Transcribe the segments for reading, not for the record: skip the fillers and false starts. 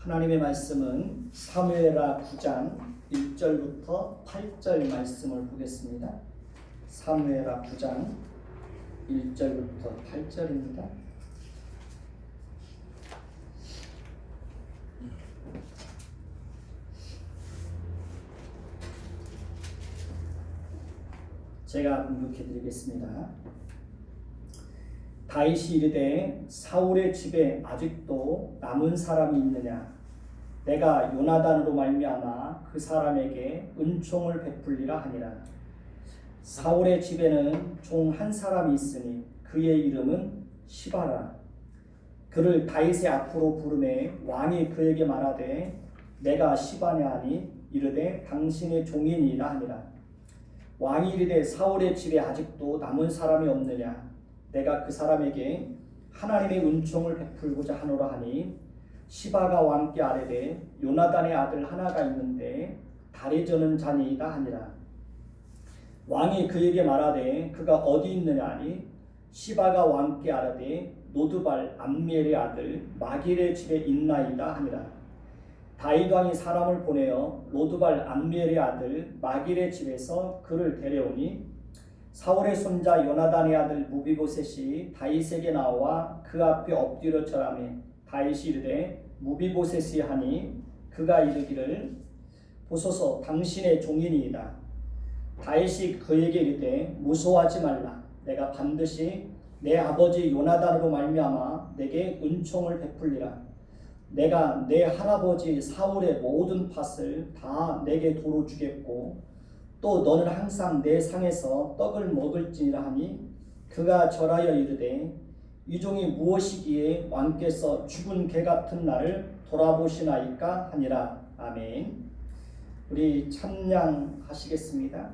하나님의 말씀은 사무엘하 9장 1절부터 8절 말씀을 보겠습니다. 사무엘하 9장 1절부터 8절입니다. 제가 분독해 드리겠습니다. 다윗이 이르되 사울의 집에 아직도 남은 사람이 있느냐? 내가 요나단으로 말미암아 그 사람에게 은총을 베풀리라 하니라. 사울의 집에는 종 한 사람이 있으니 그의 이름은 시바라. 그를 다윗의 앞으로 부르매 왕이 그에게 말하되 내가 시바냐 하니 이르되 당신의 종이니이다 하니라. 왕이 이르되 사울의 집에 아직도 남은 사람이 없느냐? 내가 그 사람에게 하나님의 은총을 베풀고자 하노라 하니 시바가 왕께 아뢰되 요나단의 아들 하나가 있는데 다리 저는 자니이다 하니라. 왕이 그에게 말하되 그가 어디 있느냐 하니 시바가 왕께 아뢰되 노드발 암미엘의 아들 마길의 집에 있나이다 하니라. 다윗 왕이 사람을 보내어 노드발 암미엘의 아들 마길의 집에서 그를 데려오니 사울의 손자 요나단의 아들 무비보셋이 다윗에게 나와 그 앞에 엎드려 절하매 다윗이 이르되 무비보셋이 하니 그가 이르기를 보소서 당신의 종이니이다. 다윗이 그에게 이르되 무서워하지 말라. 내가 반드시 내 아버지 요나단으로 말미암아 내게 은총을 베풀리라. 내가 내 할아버지 사울의 모든 밭을 다 내게 도로 주겠고 또 너는 항상 내 상에서 떡을 먹을지니라 하니 그가 절하여 이르되 이 종이 무엇이기에 왕께서 죽은 개 같은 나를 돌아보시나이까 하니라. 아멘. 우리 찬양하시겠습니다.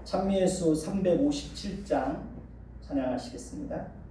찬미예수 357장 찬양하시겠습니다.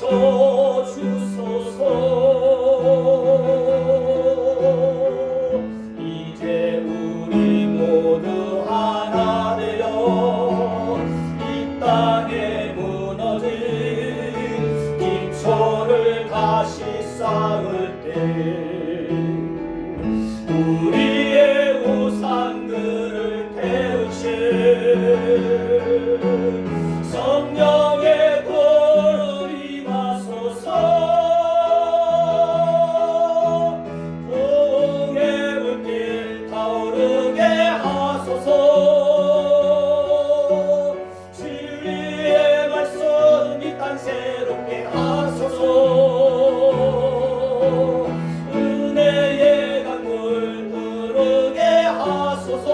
고쳐주소서. 닿을 때 우리의 우상들을 태우신 성령의 불을 임하소서. 풍의 물길 타오르게 하소서. 진리의 말씀 이 땅 새롭게 하소서. 은혜의 강물 흐르게 하소서.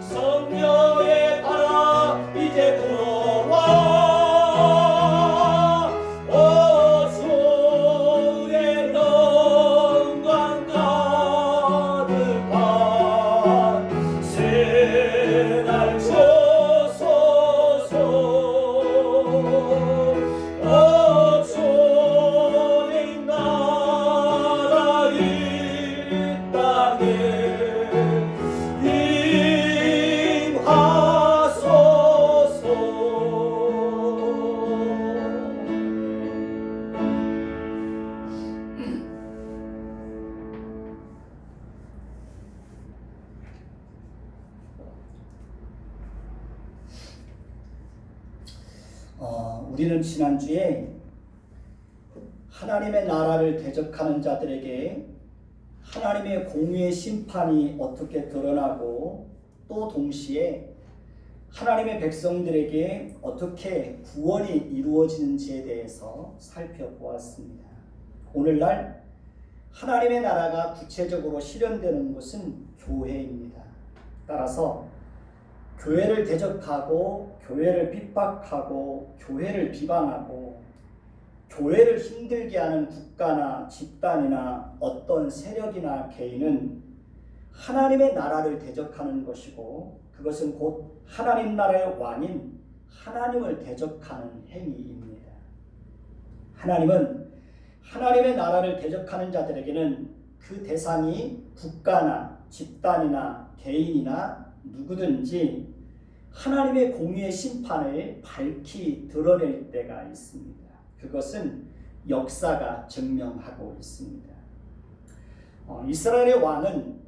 성령의 바람 이제 불어와. 오 주의 영광 가득한 새날 주소서. 오 주님 나라 이 땅에 임하소서. 우리는 지난주에 하나님의 나라를 대적하는 자들에게 하나님의 공의의 심판이 어떻게 드러나고 또 동시에 하나님의 백성들에게 어떻게 구원이 이루어지는지에 대해서 살펴보았습니다. 오늘날 하나님의 나라가 구체적으로 실현되는 곳은 교회입니다. 따라서 교회를 대적하고 교회를 핍박하고 교회를 비방하고 교회를 힘들게 하는 국가나 집단이나 어떤 세력이나 개인은 하나님의 나라를 대적하는 것이고 그것은 곧 하나님 나라의 왕인 하나님을 대적하는 행위입니다. 하나님은 하나님의 나라를 대적하는 자들에게는 그 대상이 국가나 집단이나 개인이나 누구든지 하나님의 공의의 심판을 밝히 드러낼 때가 있습니다. 그것은 역사가 증명하고 있습니다. 이스라엘의 왕은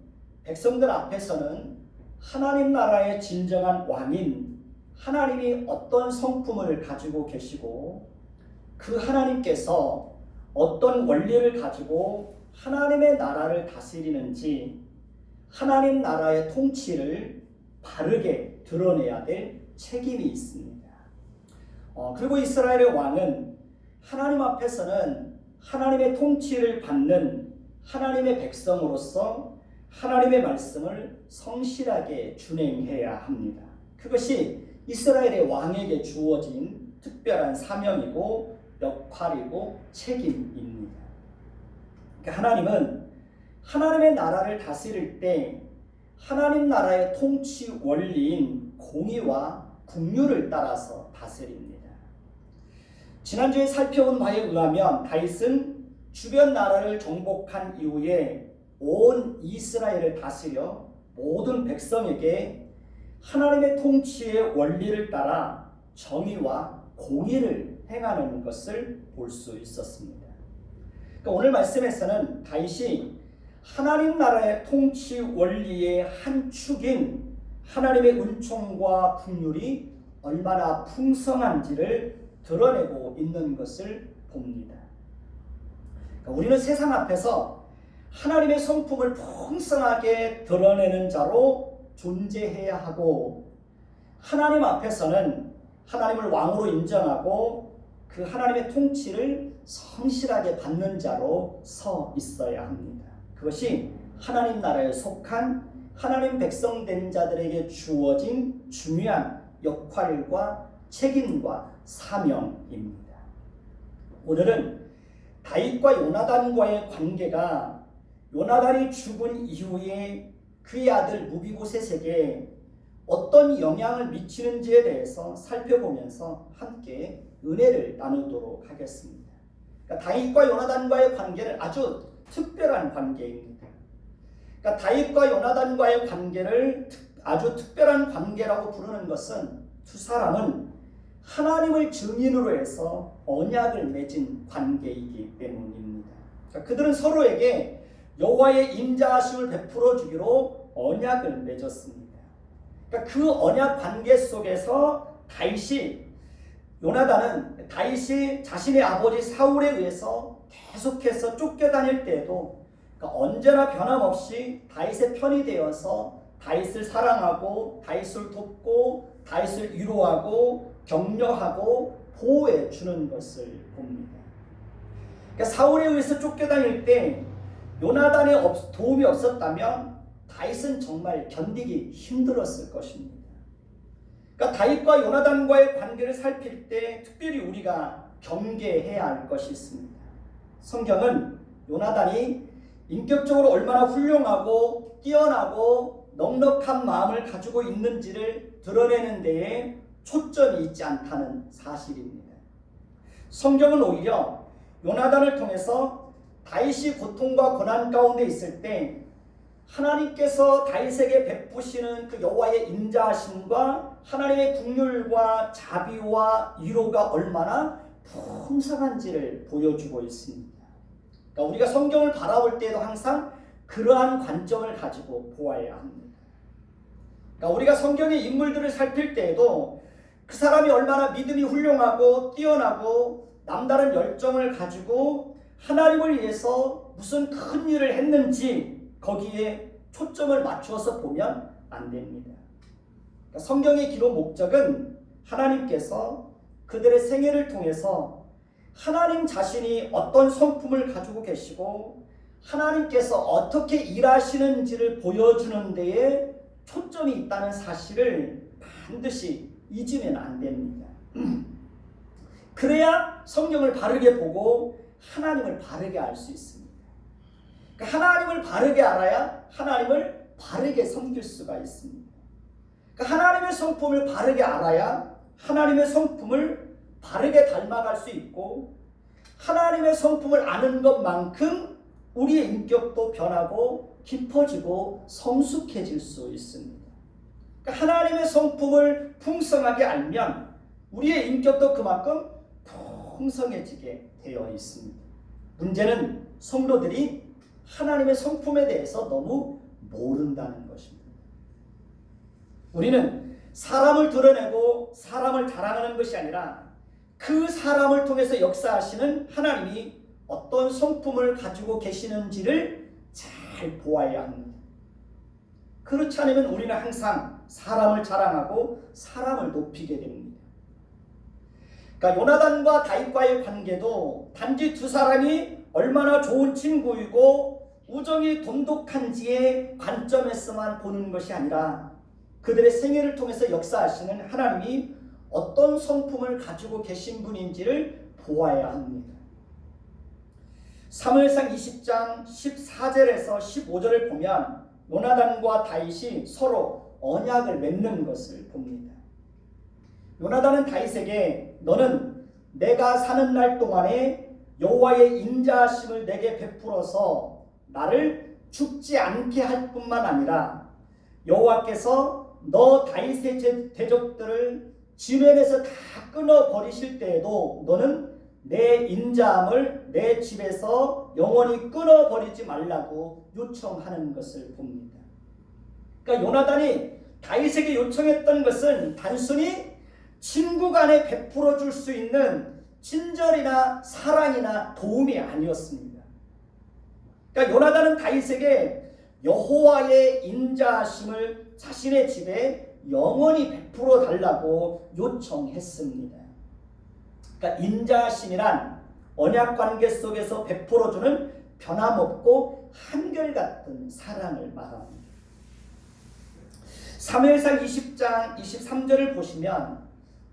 백성들 앞에서는 하나님 나라의 진정한 왕인 하나님이 어떤 성품을 가지고 계시고 그 하나님께서 어떤 원리를 가지고 하나님의 나라를 다스리는지 하나님 나라의 통치를 바르게 드러내야 될 책임이 있습니다. 그리고 이스라엘의 왕은 하나님 앞에서는 하나님의 통치를 받는 하나님의 백성으로서 하나님의 말씀을 성실하게 준행해야 합니다. 그것이 이스라엘의 왕에게 주어진 특별한 사명이고 역할이고 책임입니다. 그러니까 하나님은 하나님의 나라를 다스릴 때 하나님 나라의 통치 원리인 공의와 긍휼을 따라서 다스립니다. 지난주에 살펴본 바에 의하면 다윗은 주변 나라를 정복한 이후에 온 이스라엘을 다스려 모든 백성에게 하나님의 통치의 원리를 따라 정의와 공의를 행하는 것을 볼 수 있었습니다. 그러니까 오늘 말씀에서는 다윗이 하나님 나라의 통치 원리의 한 축인 하나님의 은총과 긍휼이 얼마나 풍성한지를 드러내고 있는 것을 봅니다. 그러니까 우리는 세상 앞에서 하나님의 성품을 풍성하게 드러내는 자로 존재해야 하고 하나님 앞에서는 하나님을 왕으로 인정하고 그 하나님의 통치를 성실하게 받는 자로 서 있어야 합니다. 그것이 하나님 나라에 속한 하나님 백성 된 자들에게 주어진 중요한 역할과 책임과 사명입니다. 오늘은 다윗과 요나단과의 관계가 요나단이 죽은 이후에 그의 아들 무비보셋에게 어떤 영향을 미치는지에 대해서 살펴보면서 함께 은혜를 나누도록 하겠습니다. 그러니까 다윗과 요나단과의 관계는 아주 특별한 관계입니다. 그러니까 다윗과 요나단과의 관계를 아주 특별한 관계라고 부르는 것은 두 사람은 하나님을 증인으로 해서 언약을 맺은 관계이기 때문입니다. 그들은 서로에게 여호와의 인자하심을 베풀어 주기로 언약을 맺었습니다. 그 언약 관계 속에서 요나단은 다윗이 자신의 아버지 사울에 의해서 계속해서 쫓겨다닐 때에도 언제나 변함없이 다윗의 편이 되어서 다윗을 사랑하고 다윗을 돕고 다윗을 위로하고 격려하고 보호해 주는 것을 봅니다. 사울에 의해서 쫓겨다닐 때 요나단의 도움이 없었다면 다윗은 정말 견디기 힘들었을 것입니다. 다윗과 요나단과의 관계를 살필 때 특별히 우리가 경계해야 할 것이 있습니다. 성경은 요나단이 인격적으로 얼마나 훌륭하고 뛰어나고 넉넉한 마음을 가지고 있는지를 드러내는 데에 초점이 있지 않다는 사실입니다. 성경은 오히려 요나단을 통해서 다윗이 고통과 고난 가운데 있을 때 하나님께서 다윗에게 베푸시는 그 여호와의 인자하심과 하나님의 긍휼과 자비와 위로가 얼마나 풍성한지를 보여주고 있습니다. 우리가 성경을 바라볼 때에도 항상 그러한 관점을 가지고 보아야 합니다. 우리가 성경의 인물들을 살필 때에도 그 사람이 얼마나 믿음이 훌륭하고 뛰어나고 남다른 열정을 가지고 하나님을 위해서 무슨 큰 일을 했는지 거기에 초점을 맞추어서 보면 안 됩니다. 성경의 기록 목적은 하나님께서 그들의 생애를 통해서 하나님 자신이 어떤 성품을 가지고 계시고 하나님께서 어떻게 일하시는지를 보여주는 데에 초점이 있다는 사실을 반드시 잊으면 안 됩니다. 그래야 성경을 바르게 보고 하나님을 바르게 알 수 있습니다. 하나님을 바르게 알아야 하나님을 바르게 섬길 수가 있습니다. 하나님의 성품을 바르게 알아야 하나님의 성품을 바르게 닮아갈 수 있고 하나님의 성품을 아는 것만큼 우리의 인격도 변하고 깊어지고 성숙해질 수 있습니다. 하나님의 성품을 풍성하게 알면 우리의 인격도 그만큼 풍성해지게 되어 있습니다. 문제는 성도들이 하나님의 성품에 대해서 너무 모른다는 것입니다. 우리는 사람을 드러내고 사람을 자랑하는 것이 아니라 그 사람을 통해서 역사하시는 하나님이 어떤 성품을 가지고 계시는지를 잘 보아야 합니다. 그렇지 않으면 우리는 항상 사람을 자랑하고 사람을 높이게 됩니다. 요나단과 다윗과의 관계도 단지 두 사람이 얼마나 좋은 친구이고 우정이 돈독한지의 관점에서만 보는 것이 아니라 그들의 생애를 통해서 역사하시는 하나님이 어떤 성품을 가지고 계신 분인지를 보아야 합니다. 사무엘상 20장 14절에서 15절을 보면 요나단과 다윗이 서로 언약을 맺는 것을 봅니다. 요나단은 다윗에게 너는 내가 사는 날 동안에 여호와의 인자하심을 내게 베풀어서 나를 죽지 않게 할 뿐만 아니라 여호와께서 너 다윗의 대적들을 지면에서 다 끊어버리실 때에도 너는 내 인자함을 내 집에서 영원히 끊어버리지 말라고 요청하는 것을 봅니다. 요나단이 다윗에게 요청했던 것은 단순히 친구 간에 베풀어 줄 수 있는 친절이나 사랑이나 도움이 아니었습니다. 요나단은 다윗에게 여호와의 인자하심을 자신의 집에 영원히 베풀어 달라고 요청했습니다. 인자하심이란 언약 관계 속에서 베풀어 주는 변함없고 한결같은 사랑을 말합니다. 사무엘상 20장 23절을 보시면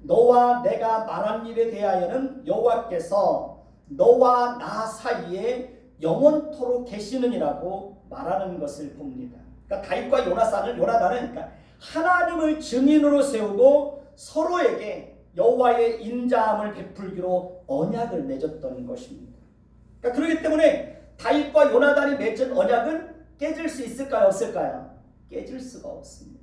너와 내가 말한 일에 대하여는 여호와께서 너와 나 사이에 영원토록 계시느니라고 말하는 것을 봅니다. 다윗과 요나단은 하나님을 증인으로 세우고 서로에게 여호와의 인자함을 베풀기로 언약을 맺었던 것입니다. 그렇기 때문에 다윗과 요나단이 맺은 언약은 깨질 수 있을까요? 없을까요? 깨질 수가 없습니다.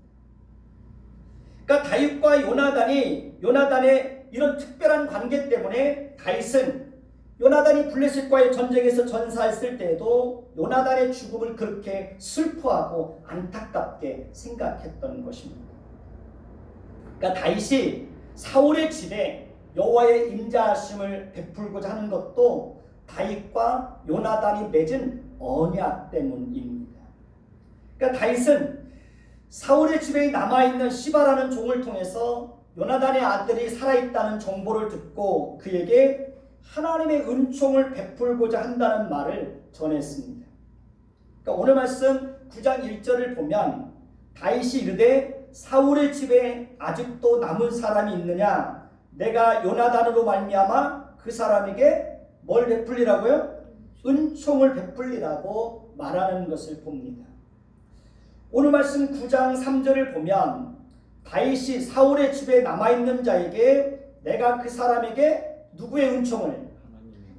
다윗과 요나단의 이런 특별한 관계 때문에 다윗은 요나단이 블레셋과의 전쟁에서 전사했을 때에도 요나단의 죽음을 그렇게 슬퍼하고 안타깝게 생각했던 것입니다. 그러니까 다윗이 사울의 집에 여호와의 인자하심을 베풀고자 하는 것도 다윗과 요나단이 맺은 언약 때문입니다. 그러니까 다윗은 사울의 집에 남아있는 시바라는 종을 통해서 요나단의 아들이 살아있다는 정보를 듣고 그에게 하나님의 은총을 베풀고자 한다는 말을 전했습니다. 그러니까 오늘 말씀 9장 1절을 보면 다윗이 이르되 사울의 집에 아직도 남은 사람이 있느냐? 내가 요나단으로 말미암아 그 사람에게 뭘 베풀리라고요? 은총을 베풀리라고 말하는 것을 봅니다. 오늘 말씀 9장 3절을 보면 다윗이 사울의 집에 남아있는 자에게 내가 그 사람에게 누구의 은총을?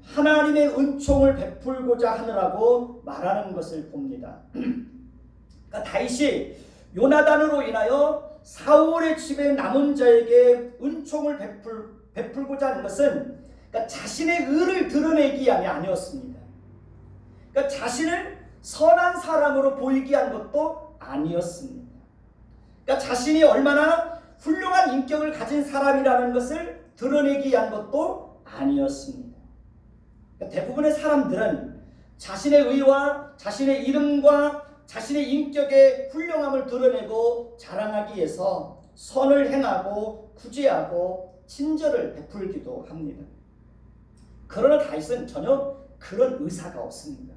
하나님의 은총을 베풀고자 하느라고 말하는 것을 봅니다. 그러니까 다윗이 요나단으로 인하여 사울의 집에 남은 자에게 은총을 베풀고자 하는 것은 그러니까 자신의 의를 드러내기 위함이 아니었습니다. 그러니까 자신을 선한 사람으로 보이기 위한 것도 아니었습니다. 그러니까 자신이 얼마나 훌륭한 인격을 가진 사람이라는 것을 드러내기 위한 것도 아니었습니다. 그러니까 대부분의 사람들은 자신의 의와 자신의 이름과 자신의 인격의 훌륭함을 드러내고 자랑하기 위해서 선을 행하고 구제하고 친절을 베풀기도 합니다. 그러나 다윗은 전혀 그런 의사가 없습니다.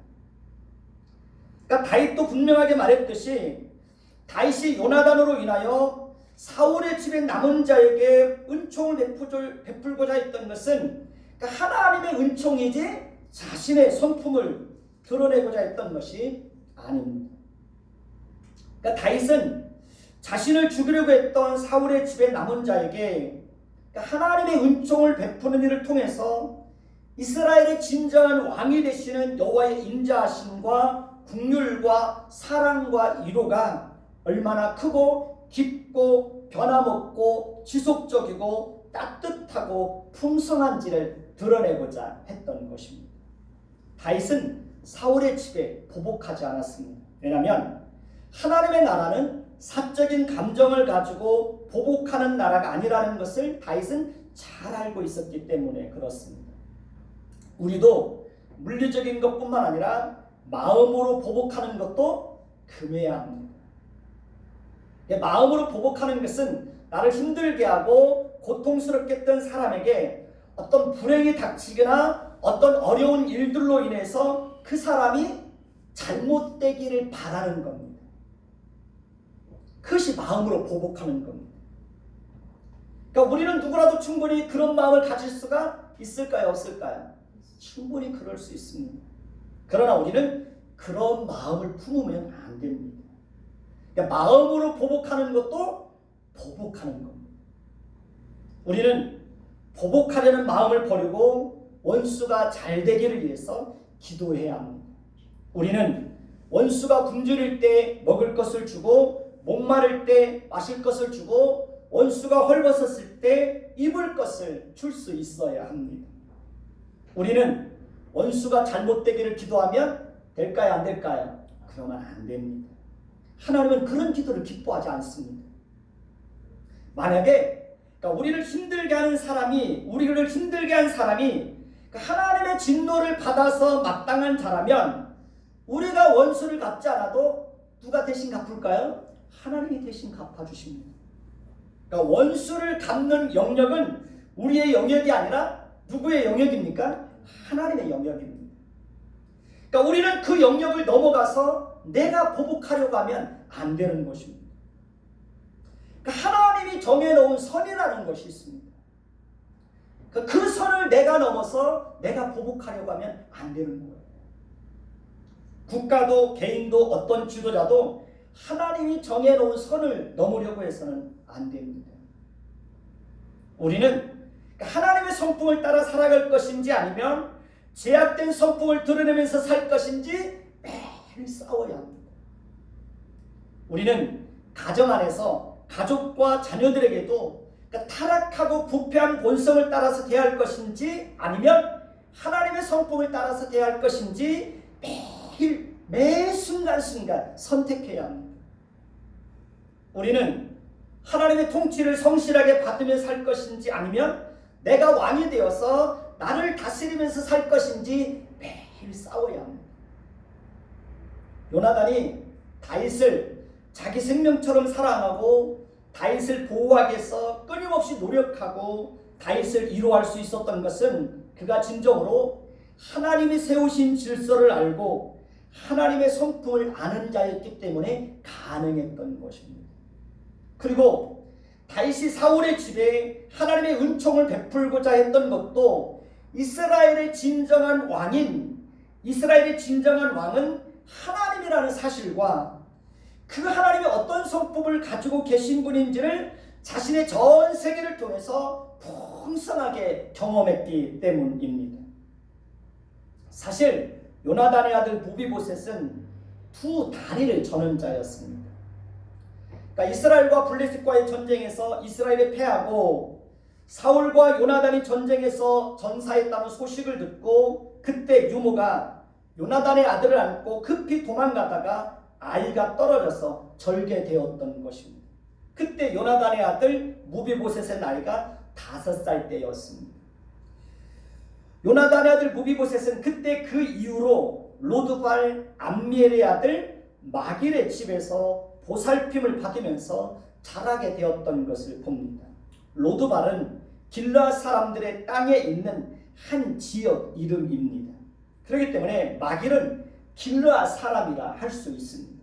그러니까 다윗도 분명하게 말했듯이 다윗이 요나단으로 인하여 사울의 집에 남은 자에게 은총을 베풀고자 했던 것은 그러니까 하나님의 은총이지 자신의 성품을 드러내고자 했던 것이 아닙니다. 그러니까 다윗은 자신을 죽이려고 했던 사울의 집에 남은 자에게 그러니까 하나님의 은총을 베푸는 일을 통해서 이스라엘의 진정한 왕이 되시는 여호와의 인자하심과 긍휼과 사랑과 위로가 얼마나 크고 깊고 변함없고 지속적이고 따뜻하고 풍성한지를 드러내고자 했던 것입니다. 다윗은 사울의 집에 보복하지 않았습니다. 왜냐하면 하나님의 나라는 사적인 감정을 가지고 보복하는 나라가 아니라는 것을 다윗은 잘 알고 있었기 때문에 그렇습니다. 우리도 물리적인 것뿐만 아니라 마음으로 보복하는 것도 금해야 합니다. 마음으로 보복하는 것은 나를 힘들게 하고 고통스럽게 했던 사람에게 어떤 불행이 닥치거나 어떤 어려운 일들로 인해서 그 사람이 잘못되기를 바라는 겁니다. 그것이 마음으로 보복하는 겁니다. 그러니까 우리는 누구라도 충분히 그런 마음을 가질 수가 있을까요? 없을까요? 충분히 그럴 수 있습니다. 그러나 우리는 그런 마음을 품으면 안 됩니다. 그러니까 마음으로 보복하는 것도 보복하는 겁니다. 우리는 보복하려는 마음을 버리고 원수가 잘 되기를 위해서 기도해야 합니다. 우리는 원수가 굶주릴 때 먹을 것을 주고 목마를 때 마실 것을 주고 원수가 헐벗었을 때 입을 것을 줄 수 있어야 합니다. 우리는 원수가 잘못되기를 기도하면 될까요? 안 될까요? 그러면 안 됩니다. 하나님은 그런 기도를 기뻐하지 않습니다. 만약에 그러니까 우리를 힘들게 한 사람이 하나님의 진노를 받아서 마땅한 자라면 우리가 원수를 갚지 않아도 누가 대신 갚을까요? 하나님이 대신 갚아주십니다. 그러니까 원수를 갚는 영역은 우리의 영역이 아니라 누구의 영역입니까? 하나님의 영역입니다. 그러니까 우리는 그 영역을 넘어가서 내가 보복하려고 하면 안 되는 것입니다. 그러니까 하나님이 정해놓은 선이라는 것이 있습니다. 그 선을 내가 넘어서 내가 보복하려고 하면 안 되는 거예요. 국가도 개인도 어떤 지도자도 하나님이 정해놓은 선을 넘으려고 해서는 안 됩니다. 우리는 하나님의 성품을 따라 살아갈 것인지 아니면 제약된 성품을 드러내면서 살 것인지 매일 싸워야 합니다. 우리는 가정 안에서 가족과 자녀들에게도 그러니까 타락하고 부패한 본성을 따라서 대할 것인지 아니면 하나님의 성품을 따라서 대할 것인지 매일 매 순간순간 선택해야 합니다. 우리는 하나님의 통치를 성실하게 받으며 살 것인지 아니면 내가 왕이 되어서 나를 다스리면서 살 것인지 매일 싸워야 합니다. 요나단이 다윗을 자기 생명처럼 사랑하고 다윗을 보호하기 위해서 끊임없이 노력하고 다윗을 위로할 수 있었던 것은 그가 진정으로 하나님이 세우신 질서를 알고 하나님의 성품을 아는 자였기 때문에 가능했던 것입니다. 그리고 다윗이 사울의 집에 하나님의 은총을 베풀고자 했던 것도 이스라엘의 진정한 왕은 하나님이라는 사실과 그 하나님의 어떤 성품을 가지고 계신 분인지를 자신의 전 세계를 통해서 풍성하게 경험했기 때문입니다. 사실 요나단의 아들 무비보셋은 두 다리를 저는 자였습니다. 그러니까 이스라엘과 블레셋과의 전쟁에서 이스라엘이 패하고 사울과 요나단이 전쟁에서 전사했다는 소식을 듣고 그때 유모가 요나단의 아들을 안고 급히 도망가다가 아이가 떨어져서 절개되었던 것입니다. 그때 요나단의 아들 무비보셋의 나이가 5살 때였습니다. 요나단의 아들 무비보셋은 그때 그 이후로 로드발 암미엘의 아들 마길의 집에서 보살핌을 받으면서 자라게 되었던 것을 봅니다. 로드발은 길르앗 사람들의 땅에 있는 한 지역 이름입니다. 그렇기 때문에 마길은 길르앗 사람이라 할 수 있습니다.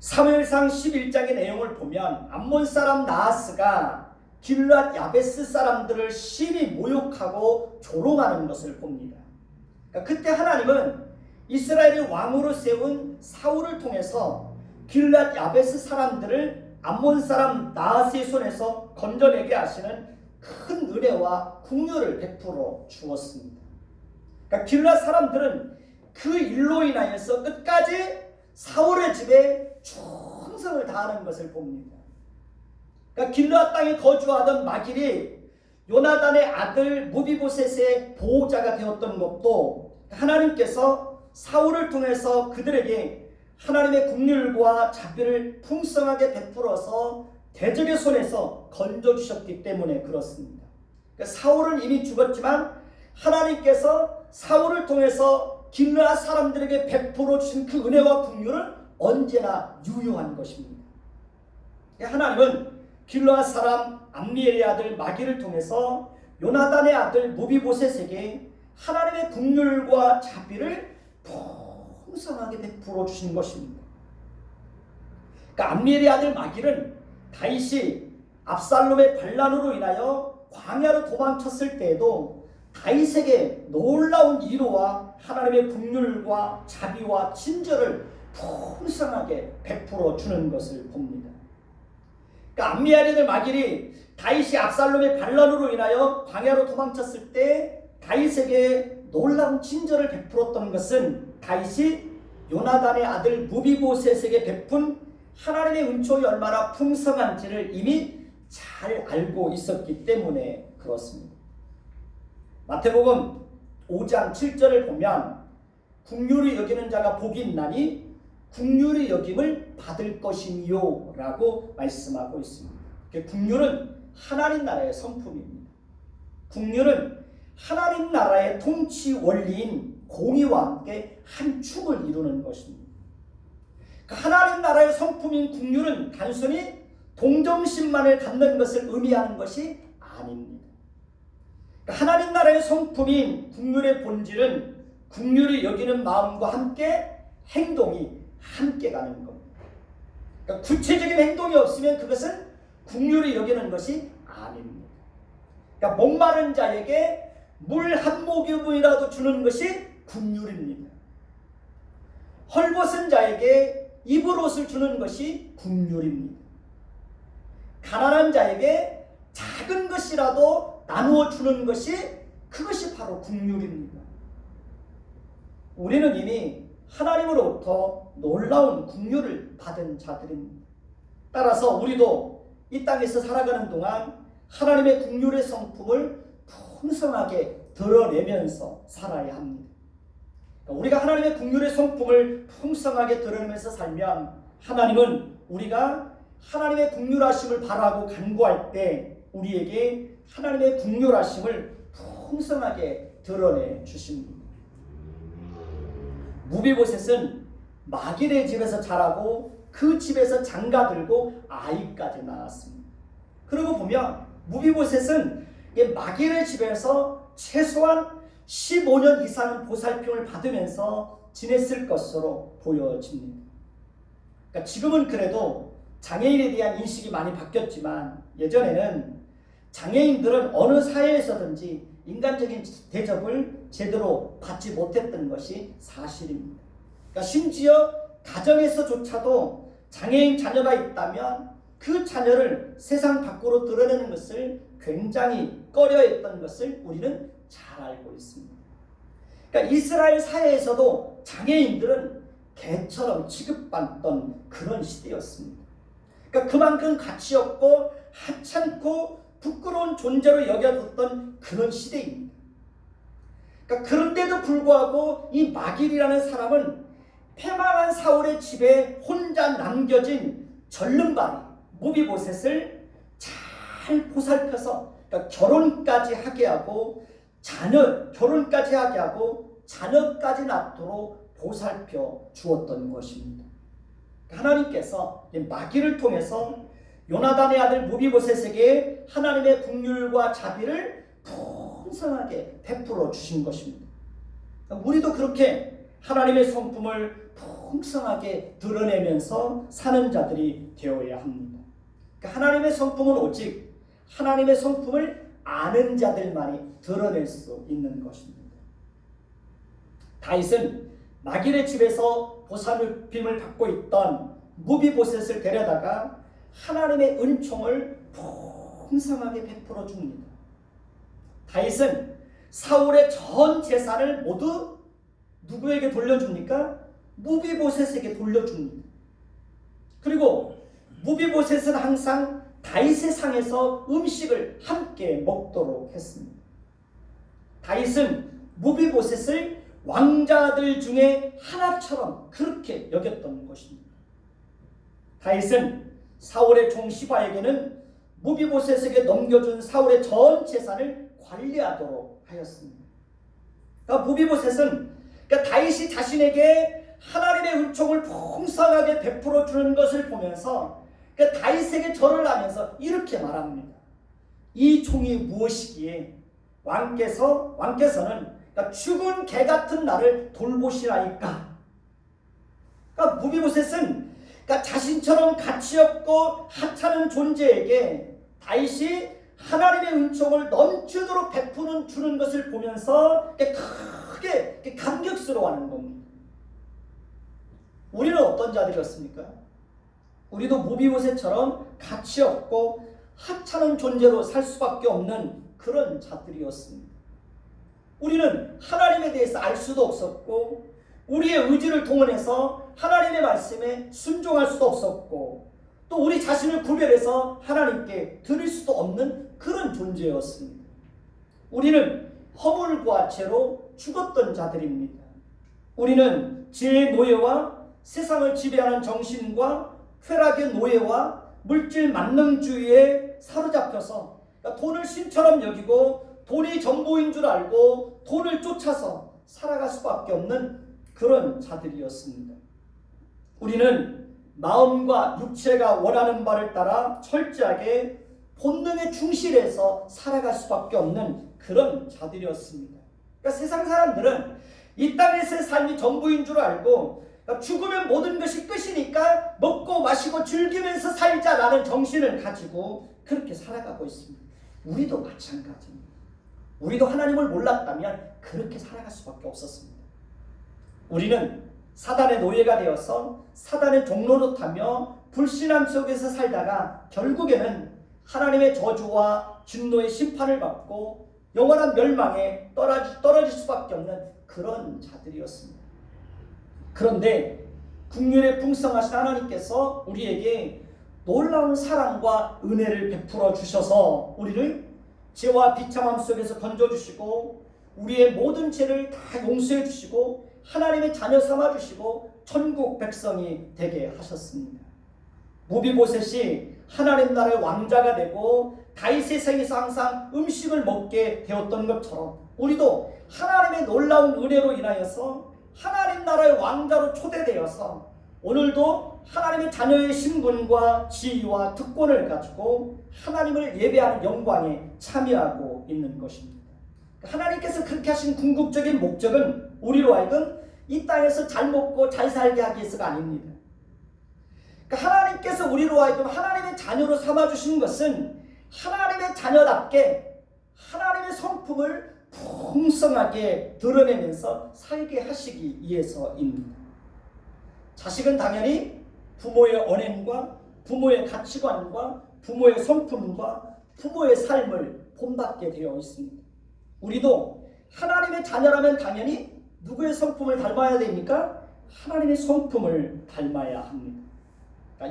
사무엘상 11장의 내용을 보면 암몬 사람 나하스가 길르앗 야베스 사람들을 심히 모욕하고 조롱하는 것을 봅니다. 그러니까 그때 하나님은 이스라엘의 왕으로 세운 사울을 통해서 길르앗 야베스 사람들을 암몬 사람 나하스의 손에서 건져내게 하시는 큰 은혜와 긍휼을 베풀어 주었습니다. 그러니까 길르앗 사람들은 그 일로 인하여서 끝까지 사울의 집에 충성을 다하는 것을 봅니다. 그러니까 길르앗 땅에 거주하던 마길이 요나단의 아들 무비보셋의 보호자가 되었던 것도 하나님께서 사울을 통해서 그들에게 하나님의 긍휼과 자비를 풍성하게 베풀어서 대적의 손에서 건져주셨기 때문에 그렇습니다. 그러니까 사울은 이미 죽었지만 하나님께서 사울을 통해서 길르앗 사람들에게 베풀어 주신 그 은혜와 긍휼은 언제나 유효한 것입니다. 하나님은 길르앗 사람 암미엘의 아들 마길을 통해서 요나단의 아들 무비보셋에게 하나님의 긍휼과 자비를 풍성하게 베풀어 주신 것입니다. 그러니까 암미엘의 아들 마길은 다윗이 압살롬의 반란으로 인하여 광야로 도망쳤을 때에도 다윗에게 놀라운 위로와 하나님의 긍휼과 자비와 친절을 풍성하게 베풀어 주는 것을 봅니다. 그러니까 암미엘의 아들 마길이 다윗이 압살롬의 반란으로 인하여 광야로 도망쳤을 때 다윗에게 놀라운 친절을 베풀었던 것은 다윗이 요나단의 아들 무비보셋에게 베푼 하나님의 은총이 얼마나 풍성한지를 이미 잘 알고 있었기 때문에 그렇습니다. 마태복음 5장 7절을 보면 긍휼히 여기는 자가 복이 있나니 긍휼히 여김을 받을 것이니요 라고 말씀하고 있습니다. 긍휼은 하나님 나라의 성품입니다. 긍휼은 하나님 나라의 통치 원리인 공의와 함께 한 축을 이루는 것입니다. 하나님 나라의 성품인 긍휼은 단순히 동정심만을 갖는 것을 의미하는 것이 아닙니다. 하나님 나라의 성품인 긍휼의 본질은 긍휼히 여기는 마음과 함께 행동이 함께 가는 겁니다. 그러니까 구체적인 행동이 없으면 그것은 긍휼히 여기는 것이 아닙니다. 그러니까 목마른 자에게 물 한 모금이라도 주는 것이 긍휼입니다. 헐벗은 자에게 입을 옷을 주는 것이 긍휼입니다. 가난한 자에게 작은 것이라도 나누어 주는 것이 그것이 바로 긍휼입니다. 우리는 이미 하나님으로부터 놀라운 긍휼을 받은 자들입니다. 따라서 우리도 이 땅에서 살아가는 동안 하나님의 긍휼의 성품을 풍성하게 드러내면서 살아야 합니다. 우리가 하나님의 긍휼의 성품을 풍성하게 드러내면서 살면 하나님은 우리가 하나님의 긍휼하심을 바라고 간구할 때 우리에게 하나님의 긍휼하심을 풍성하게 드러내 주십니다. 무비보셋은 마길의 집에서 자라고 그 집에서 장가들고 아이까지 낳았습니다. 그러고 보면 무비보셋은 마길의 집에서 최소한 15년 이상은 보살핌을 받으면서 지냈을 것으로 보여집니다. 그러니까 지금은 그래도 장애인에 대한 인식이 많이 바뀌었지만 예전에는 장애인들은 어느 사회에서든지 인간적인 대접을 제대로 받지 못했던 것이 사실입니다. 그러니까 심지어 가정에서조차도 장애인 자녀가 있다면 그 자녀를 세상 밖으로 드러내는 것을 굉장히 꺼려했던 것을 우리는 잘 알고 있습니다. 그러니까 이스라엘 사회에서도 장애인들은 개처럼 취급받던 그런 시대였습니다. 그러니까 그만큼 가치 없고 하찮고 부끄러운 존재로 여겨졌던 그런 시대입니다. 그러니까 그런데도 불구하고 이 마길이라는 사람은 패망한 사울의 집에 혼자 남겨진 절름발이 무비보셋을 잘 보살펴서 그러니까 결혼까지 하게 하고 자녀까지 낳도록 보살펴 주었던 것입니다. 하나님께서 마길을 통해서 요나단의 아들 무비보셋에게 하나님의 긍휼과 자비를 풍성하게 베풀어 주신 것입니다. 우리도 그렇게 하나님의 성품을 풍성하게 드러내면서 사는 자들이 되어야 합니다. 하나님의 성품은 오직 하나님의 성품을 아는 자들만이 드러낼 수 있는 것입니다. 다윗은 마길의 집에서 보살핌을 받고 있던 무비보셋을 데려다가 하나님의 은총을 풍성하게 베풀어 줍니다. 다윗은 사울의 전 재산을 모두 누구에게 돌려줍니까? 무비보셋에게 돌려줍니다. 그리고 무비보셋은 항상 다윗의 상에서 음식을 함께 먹도록 했습니다. 다윗은 무비보셋을 왕자들 중에 하나처럼 그렇게 여겼던 것입니다. 다윗은 사울의 종 시바에게는 무비보셋에게 넘겨준 사울의 전 재산을 관리하도록 하였습니다. 그러니까 무비보셋은 다윗이 자신에게 하나님의 은총을 풍성하게 베풀어 주는 것을 보면서 다윗에게 절을 하면서 이렇게 말합니다. 이 종이 무엇이기에 왕께서는 죽은 개 같은 나를 돌보시라이까. 무비보셋은 자신처럼 가치없고 하찮은 존재에게 다윗이 하나님의 은총을 넘치도록 베푸는 주는 것을 보면서 크게 감격스러워하는 겁니다. 우리는 어떤 자들이었습니까? 우리도 무비보셋처럼 가치없고 하찮은 존재로 살 수밖에 없는 그런 자들이었습니다. 우리는 하나님에 대해서 알 수도 없었고 우리의 의지를 동원해서 하나님의 말씀에 순종할 수도 없었고 또 우리 자신을 구별해서 하나님께 드릴 수도 없는 그런 존재였습니다. 우리는 허물과 죄로 죽었던 자들입니다. 우리는 죄의 노예와 세상을 지배하는 정신과 쾌락의 노예와 물질 만능주의에 사로잡혀서 돈을 신처럼 여기고 돈이 전부인 줄 알고 돈을 쫓아서 살아갈 수밖에 없는 그런 자들이었습니다. 우리는 마음과 육체가 원하는 바를 따라 철저하게 본능에 충실해서 살아갈 수밖에 없는 그런 자들이었습니다. 세상 사람들은 이 땅에서의 삶이 전부인 줄 알고 죽으면 모든 것이 끝이니까 먹고 마시고 즐기면서 살자라는 정신을 가지고 그렇게 살아가고 있습니다. 우리도 마찬가지입니다. 우리도 하나님을 몰랐다면 그렇게 살아갈 수밖에 없었습니다. 우리는 사단의 노예가 되어서 사단의 종노릇하며 불신앙 속에서 살다가 결국에는 하나님의 저주와 진노의 심판을 받고 영원한 멸망에 떨어질 수밖에 없는 그런 자들이었습니다. 그런데 긍휼에 풍성하신 하나님께서 우리에게 놀라운 사랑과 은혜를 베풀어 주셔서 우리를 죄와 비참함 속에서 건져주시고 우리의 모든 죄를 다 용서해 주시고 하나님의 자녀 삼아 주시고 천국 백성이 되게 하셨습니다. 무비보셋이 하나님 나라의 왕자가 되고 다윗의 생에서 항상 음식을 먹게 되었던 것처럼 우리도 하나님의 놀라운 은혜로 인하여서 하나님 나라의 왕자로 초대되어서 오늘도 하나님의 자녀의 신분과 지위와 특권을 가지고 하나님을 예배하는 영광에 참여하고 있는 것입니다. 하나님께서 그렇게 하신 궁극적인 목적은 우리로 하여금 이 땅에서 잘 먹고 잘 살게 하기 위해서가 아닙니다. 하나님께서 우리로 하여금 하나님의 자녀로 삼아주신 것은 하나님의 자녀답게 하나님의 성품을 풍성하게 드러내면서 살게 하시기 위해서입니다. 자식은 당연히 부모의 언행과 부모의 가치관과 부모의 성품과 부모의 삶을 본받게 되어 있습니다. 우리도 하나님의 자녀라면 당연히 누구의 성품을 닮아야 됩니까? 하나님의 성품을 닮아야 합니다.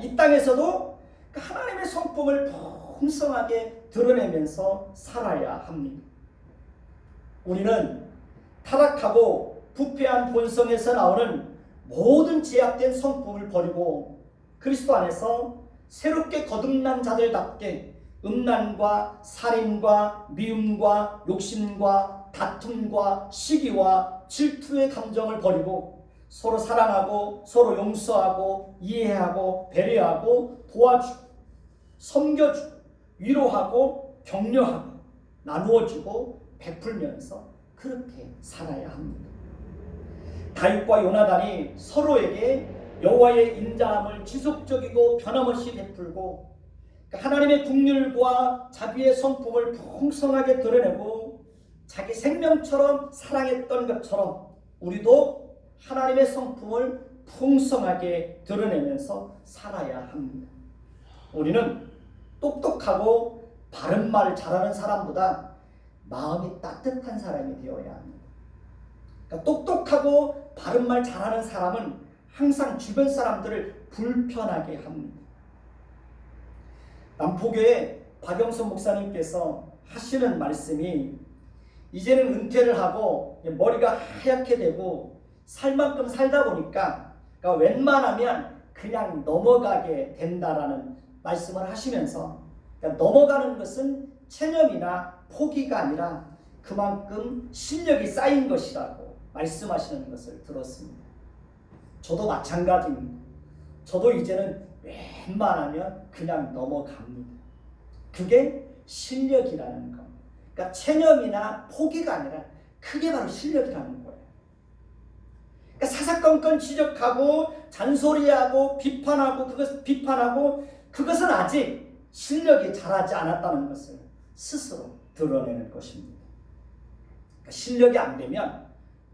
이 땅에서도 하나님의 성품을 풍성하게 드러내면서 살아야 합니다. 우리는 타락하고 부패한 본성에서 나오는 모든 제약된 성품을 버리고 그리스도 안에서 새롭게 거듭난 자들답게 음란과 살인과 미움과 욕심과 다툼과 시기와 질투의 감정을 버리고 서로 사랑하고 서로 용서하고 이해하고 배려하고 도와주고 섬겨주고 위로하고 격려하고 나누어주고 베풀면서 그렇게 살아야 합니다. 다윗과 요나단이 서로에게 여호와의 인자함을 지속적이고 변함없이 베풀고 하나님의 긍휼과 자비의 성품을 풍성하게 드러내고 자기 생명처럼 사랑했던 것처럼 우리도 하나님의 성품을 풍성하게 드러내면서 살아야 합니다. 우리는 똑똑하고 바른 말 잘하는 사람보다 마음이 따뜻한 사람이 되어야 합니다. 똑똑하고 바른 말 잘하는 사람은 항상 주변 사람들을 불편하게 합니다. 남포교회 박영선 목사님께서 하시는 말씀이 이제는 은퇴를 하고 머리가 하얗게 되고 살 만큼 살다 보니까 웬만하면 그냥 넘어가게 된다라는 말씀을 하시면서 넘어가는 것은 체념이나 포기가 아니라 그만큼 실력이 쌓인 것이라고 말씀하시는 것을 들었습니다. 저도 마찬가지입니다. 저도 이제는 웬만하면 그냥 넘어갑니다. 그게 실력이라는 겁니다. 그러니까 체념이나 포기가 아니라 그게 바로 실력이라는 거예요. 그러니까 사사건건 지적하고 잔소리하고 비판하고 그것은 아직 실력이 자라지 않았다는 것을 스스로 드러내는 것입니다. 그러니까 실력이 안 되면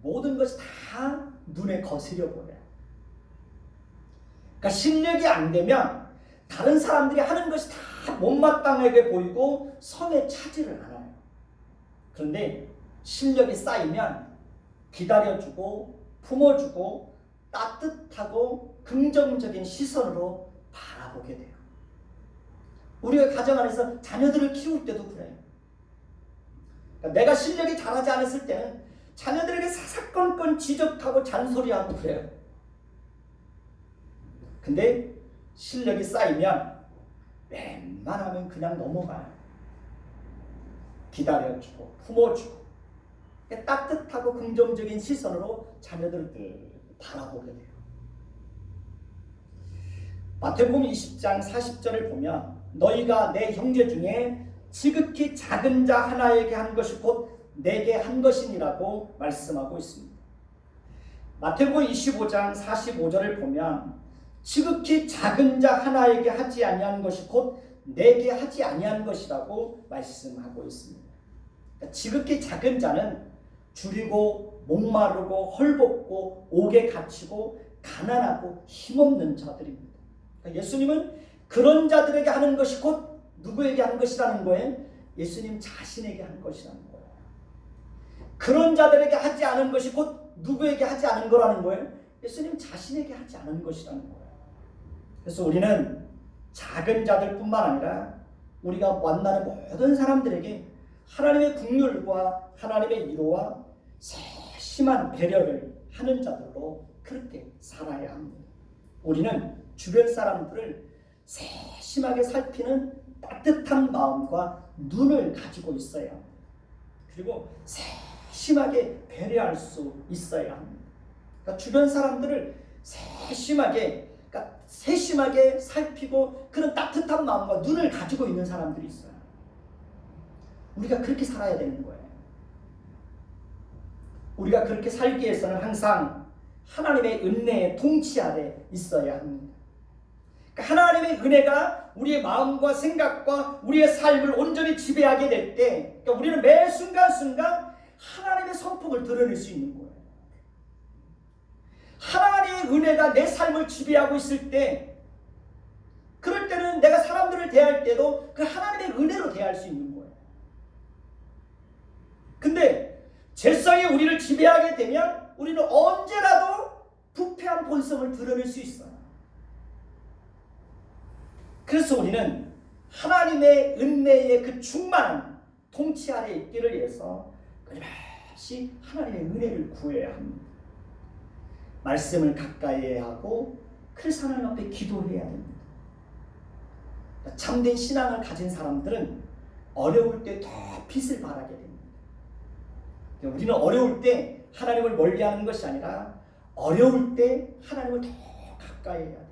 모든 것이 다 눈에 거스려 보여요. 그러니까 실력이 안 되면 다른 사람들이 하는 것이 다 못마땅하게 보이고 성에 차지를 않아요. 그런데 실력이 쌓이면 기다려주고 품어주고 따뜻하고 긍정적인 시선으로 바라보게 돼요. 우리가 가정 안에서 자녀들을 키울 때도 그래요. 그러니까 내가 실력이 잘하지 않았을 때는 자녀들에게 사사건건 지적하고 잔소리하고 그래요. 근데 실력이 쌓이면 웬만하면 그냥 넘어가요. 기다려주고 품어주고 따뜻하고 긍정적인 시선으로 자녀들을 바라보게 돼요. 마태복음 20장 40절을 보면 너희가 내 형제 중에 지극히 작은 자 하나에게 한 것이 곧 내게 한 것이니라고 말씀하고 있습니다. 마태복음 25장 45절을 보면 지극히 작은 자 하나에게 하지 아니한 것이 곧 내게 하지 아니한 것이라고 말씀하고 있습니다. 그러니까 지극히 작은 자는 줄이고 목마르고 헐벗고 옥에 갇히고 가난하고 힘없는 자들입니다. 그러니까 예수님은 그런 자들에게 하는 것이 곧 누구에게 하는 것이라는 거예요? 예수님 자신에게 하는 것이라는 거예요. 그런 자들에게 하지 않은 것이 곧 누구에게 하지 않은 거라는 거예요? 예수님 자신에게 하지 않은 것이라는 거예요. 그래서 우리는 작은 자들뿐만 아니라 우리가 만나는 모든 사람들에게 하나님의 긍휼과 하나님의 위로와 세심한 배려를 하는 자들로 그렇게 살아야 합니다. 우리는 주변 사람들을 세심하게 살피는 따뜻한 마음과 눈을 가지고 있어야 합니다. 그리고 세심하게 배려할 수 있어야 합니다. 그러니까 주변 사람들을 세심하게 살피고 그런 따뜻한 마음과 눈을 가지고 있는 사람들이 있어요. 우리가 그렇게 살아야 되는 거예요. 우리가 그렇게 살기 위해서는 항상 하나님의 은혜의 통치 아래 있어야 합니다. 그러니까 하나님의 은혜가 우리의 마음과 생각과 우리의 삶을 온전히 지배하게 될 때, 그러니까 우리는 매 순간순간 하나님의 성품을 드러낼 수 있는 거예요. 하나님의 은혜가 내 삶을 지배하고 있을 때, 그럴 때는 내가 사람들을 대할 때도 그 하나님의 은혜로 대할 수 있는 거예요. 근데 죄성이 우리를 지배하게 되면 우리는 언제라도 부패한 본성을 드러낼 수 있어요. 그래서 우리는 하나님의 은혜의 그 충만한 통치 아래 있기를 위해서 끊임없이 하나님의 은혜를 구해야 합니다. 말씀을 가까이 해야 하고, 그래서 하나님 앞에 기도해야 됩니다. 참된 신앙을 가진 사람들은 어려울 때 더 빛을 발하게 됩니다. 우리는 어려울 때 하나님을 멀리하는 것이 아니라 어려울 때 하나님을 더 가까이 해야 돼요.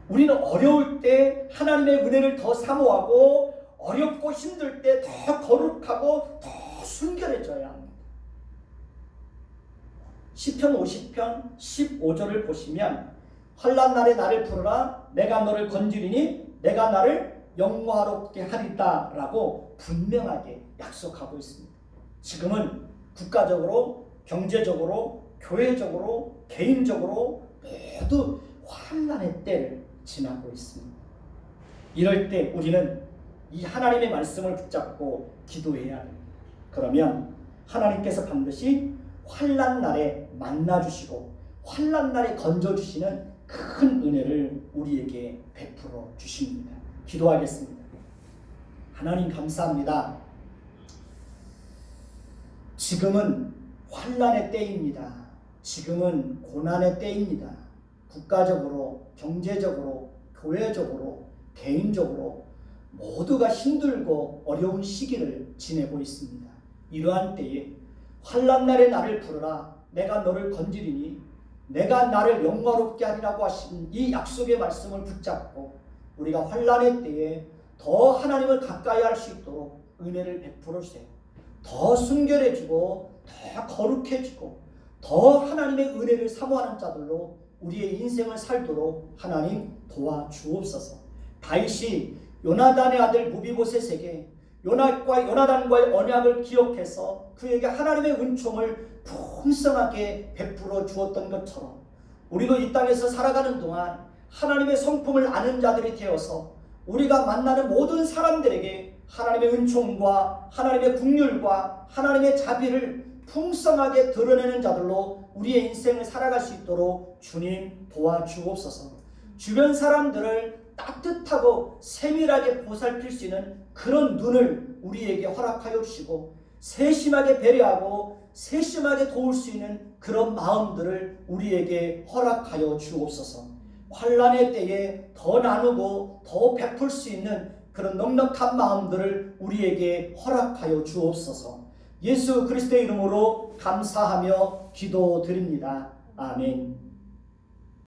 우리는 어려울 때 하나님의 은혜를 더 사모하고, 어렵고 힘들 때 더 거룩하고 더 순결해져야 합니다. 시편 50편 15절을 보시면, 환난 날에 나를 부르라, 내가 너를 건지리니 내가 나를 영화롭게 하리다 라고 분명하게 약속하고 있습니다. 지금은 국가적으로, 경제적으로, 교회적으로, 개인적으로 모두 환난의 때를 지나고 있습니다. 이럴 때 우리는 이 하나님의 말씀을 붙잡고 기도해야 합니다. 그러면 하나님께서 반드시 환난 날에 만나주시고 환난 날에 건져주시는 큰 은혜를 우리에게 베풀어 주십니다. 기도하겠습니다. 하나님 감사합니다. 지금은 환난의 때입니다. 지금은 고난의 때입니다. 국가적으로, 경제적으로, 교회적으로, 개인적으로 모두가 힘들고 어려운 시기를 지내고 있습니다. 이러한 때에 환난 날에 나를 부르라, 내가 너를 건지리니 내가 나를 영화롭게 하리라고 하신 이 약속의 말씀을 붙잡고 우리가 환난의 때에 더 하나님을 가까이 할 수 있도록 은혜를 베풀어 주세요. 더 순결해지고 더 거룩해지고 더 하나님의 은혜를 사모하는 자들로 우리의 인생을 살도록 하나님 도와주옵소서. 다윗이 요나단의 아들 무비보셋에게 요나단과의 언약을 기억해서 그에게 하나님의 은총을 풍성하게 베풀어 주었던 것처럼 우리도 이 땅에서 살아가는 동안 하나님의 성품을 아는 자들이 되어서 우리가 만나는 모든 사람들에게 하나님의 은총과 하나님의 긍휼과 하나님의 자비를 풍성하게 드러내는 자들로 우리의 인생을 살아갈 수 있도록 주님 도와주옵소서. 주변 사람들을 따뜻하고 세밀하게 보살필 수 있는 그런 눈을 우리에게 허락하여 주시고 세심하게 배려하고 세심하게 도울 수 있는 그런 마음들을 우리에게 허락하여 주옵소서. 환난의 때에 더 나누고 더 베풀 수 있는 그런 넉넉한 마음들을 우리에게 허락하여 주옵소서. 예수 그리스도의 이름으로 감사하며 기도드립니다. 아멘.